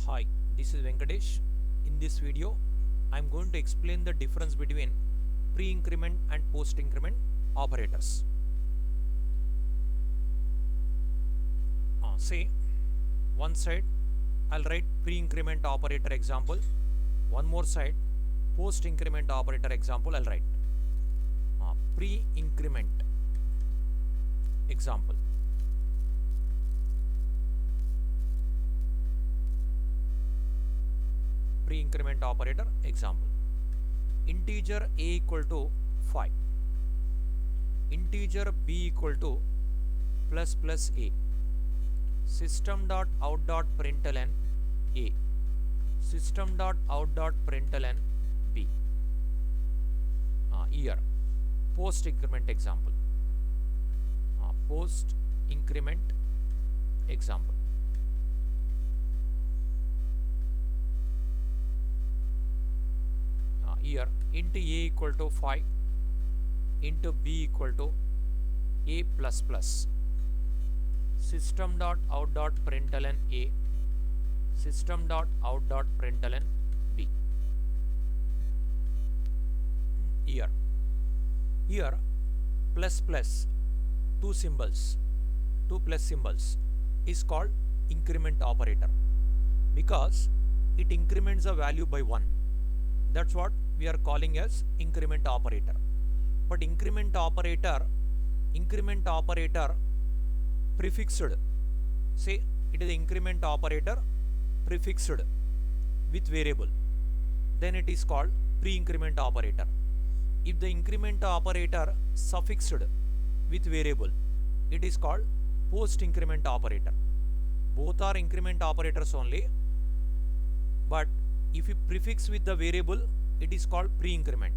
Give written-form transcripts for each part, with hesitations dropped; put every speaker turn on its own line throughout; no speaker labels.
Hi, this is Venkatesh. In this video, I am going to explain the difference between pre-increment and post-increment operators. Say, one side I'll write pre-increment operator example, one more side post-increment operator example I'll write. Pre-increment example. Pre-increment operator example. Integer a equal to 5. Integer b equal to plus a. System.out.println a. System.out.println b. Here post increment example. Post increment example. Here into a equal to 5 into b equal to a plus plus. System.out.println a. System.out.println b. Here plus plus two plus symbols is called increment operator because it increments the value by 1. That's what we are calling as increment operator. But increment operator prefixed, say it is increment operator prefixed with variable, then it is called pre-increment operator. If the increment operator suffixed with variable, it is called post-increment operator. Both are increment operators only, but if you prefix with the variable, it is called pre-increment.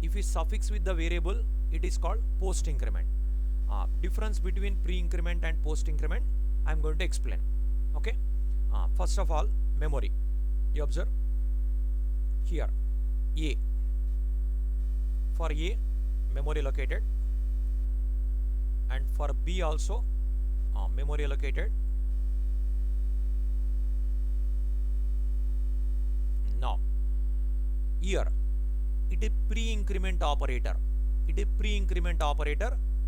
If you suffix with the variable, it is called post-increment. Difference between pre-increment and post-increment I am going to explain. Okay. First of all, memory. You observe here a. For a, memory allocated, and for b also memory allocated. Now here it is pre-increment operator.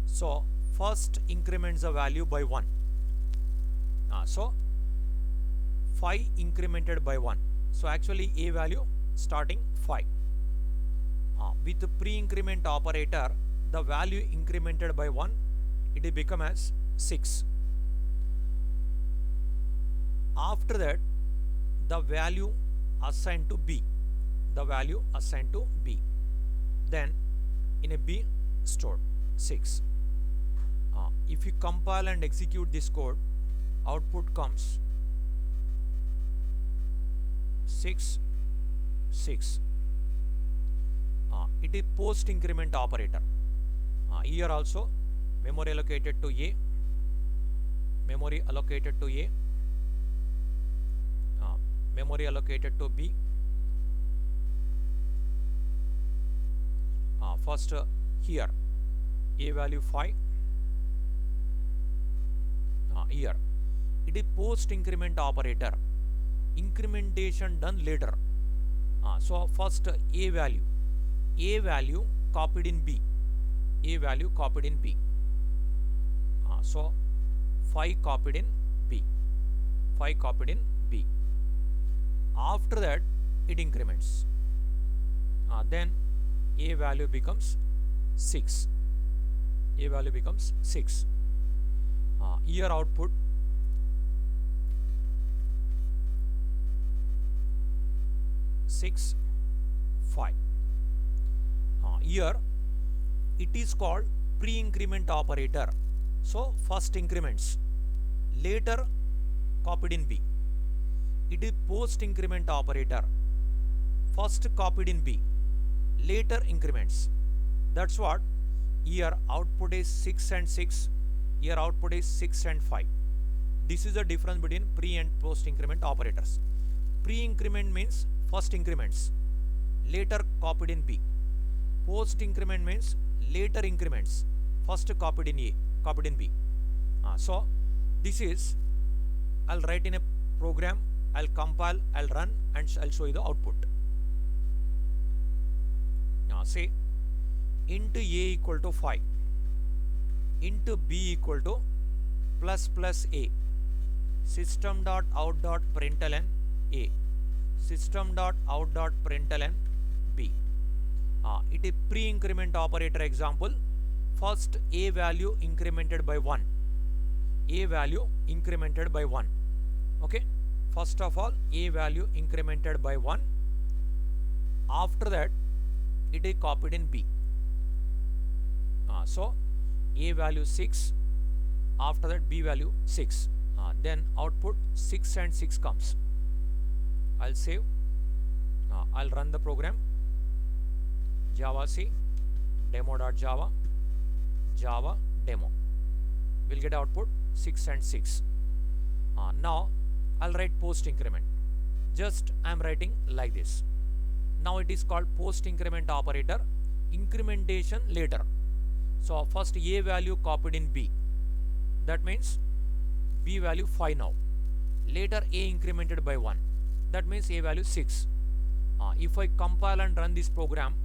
So first increments the value by 1. So 5 incremented by 1. So actually a value starting 5. With the pre-increment operator, the value incremented by 1, it will become as 6. After that, the value assigned to b. Then in a b stored 6. If you compile and execute this code, output comes 6. It is post increment operator. Here also memory allocated to a, memory allocated to a, memory allocated to b. First here a value 5. Here it is post increment operator, incrementation done later. So first a value copied in b, so 5 copied in b. After that it increments, then a value becomes 6. Here output 6 5. Here it is called pre-increment operator. So first increments, later copied in b. It is post increment operator, first copied in b, later increments. That's what here output is 6 and 6. Here output is 6 and 5. This is the difference between pre and post increment operators. Pre-increment means first increments, later copied in b. Post increment means later increments, first copied in a, copied in b. So this is, I'll write in a program I'll compile, I'll run, and I'll show you the output. Now say int a equal to 5, int b equal to plus plus a, system.out.println a, system.out.println b. It is pre-increment operator example. First a value incremented by 1, a value incremented by 1. Okay, first of all a value incremented by 1. After that it is copied in b. So a value 6, after that b value 6, then output 6 and 6 comes. I'll save, I'll run the program. Java C demo.java, Java demo, we'll get output 6 and 6. Now I'll write post increment. Just I'm writing like this. Now it is called post increment operator, incrementation later. So first a value copied in b, that means b value 5 now. Later a incremented by 1, that means a value 6. If I compile and run this program,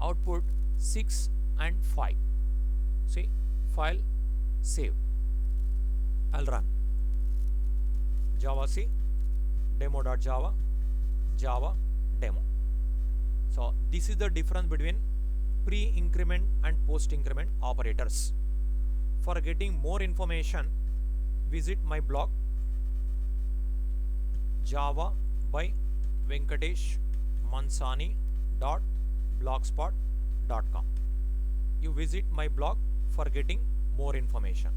output 6 and 5. See, file, save, I'll run. Java C demo.java, Java demo. So this is the difference between pre-increment and post-increment operators. For getting more information, visit my blog Java by Venkatesh Mansani.blogspot.com. You visit my blog for getting more information.